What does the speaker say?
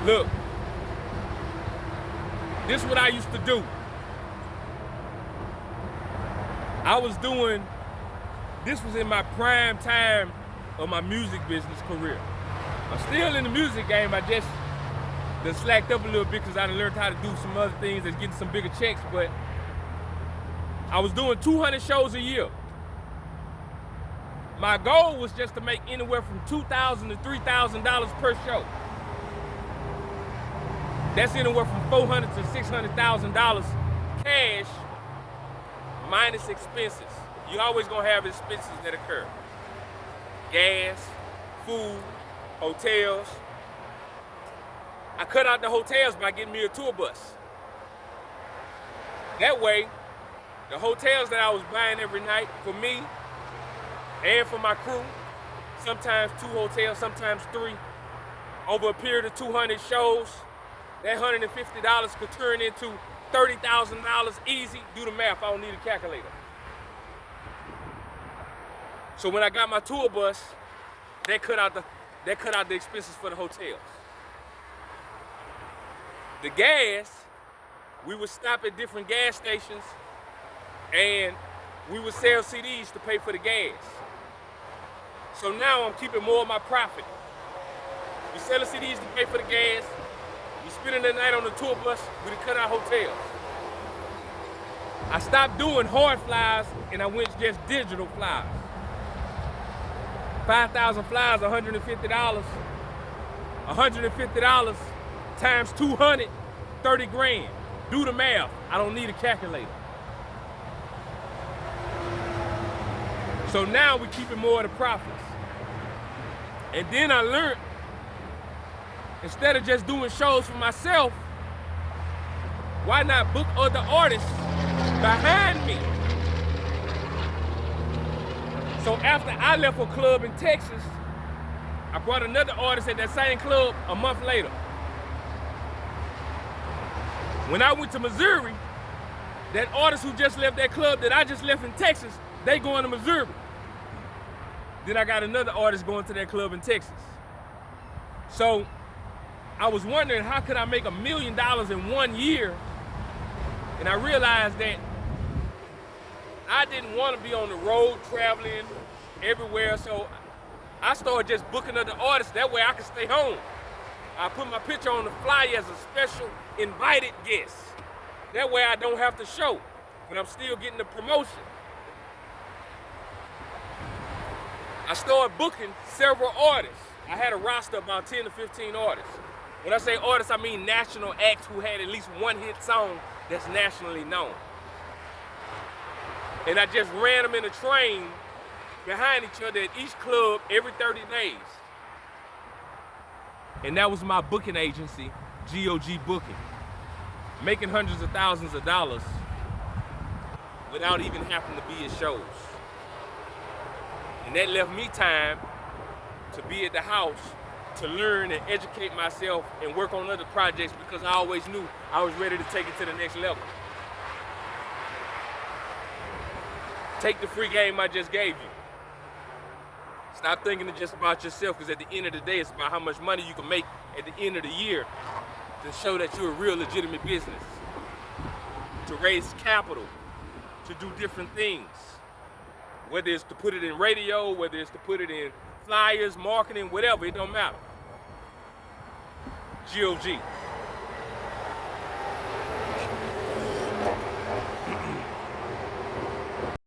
Look, this is what I used to do. This was in my prime time of my music business career. I'm still in the music game. I just done slacked up a little bit because I done learned how to do some other things that's getting some bigger checks, but I was doing 200 shows a year. My goal was just to make anywhere from $2,000 to $3,000 per show. That's anywhere from $400,000 to $600,000 cash minus expenses. You always gonna have expenses that occur. Gas, food, hotels. I cut out the hotels by getting me a tour bus. That way, the hotels that I was buying every night for me and for my crew, sometimes 2 hotels, sometimes 3, over a period of 200 shows, that $150 could turn into $30,000 easy. Do the math, I don't need a calculator. So when I got my tour bus, that cut out the expenses for the hotels. The gas, we would stop at different gas stations and we would sell CDs to pay for the gas. So now I'm keeping more of my profit. We selling CDs to pay for the gas. We spending the night on the tour bus. We cut out hotels. I stopped doing hard flyers and I went just digital flyers. 5,000 flyers, $150. $150 times 200, 30 grand. Do the math. I don't need a calculator. So now we're keeping more of the profits. And then I learned, instead of just doing shows for myself, why not book other artists behind me? So after I left a club in Texas, I brought another artist at that same club a month later. When I went to Missouri, that artist who just left that club that I just left in Texas, they going to Missouri. Then I got another artist going to that club in Texas. So I was wondering, how could I make $1 million in 1 year? And I realized that I didn't want to be on the road traveling everywhere, so I started just booking other artists. That way I could stay home. I put my picture on the flyer as a special invited guest. That way I don't have to show, but I'm still getting the promotion. I started booking several artists. I had a roster of about 10 to 15 artists. When I say artists, I mean national acts who had at least one hit song that's nationally known. And I just ran them in a train behind each other at each club every 30 days. And that was my booking agency, GOG Booking. Making hundreds of thousands of dollars without even having to be at shows. And that left me time to be at the house, to learn and educate myself and work on other projects, because I always knew I was ready to take it to the next level. Take the free game I just gave you. Stop thinking just about yourself, because at the end of the day, it's about how much money you can make at the end of the year to show that you're a real legitimate business, to raise capital, to do different things. Whether it's to put it in radio, whether it's to put it in flyers, marketing, whatever, it don't matter. GOG.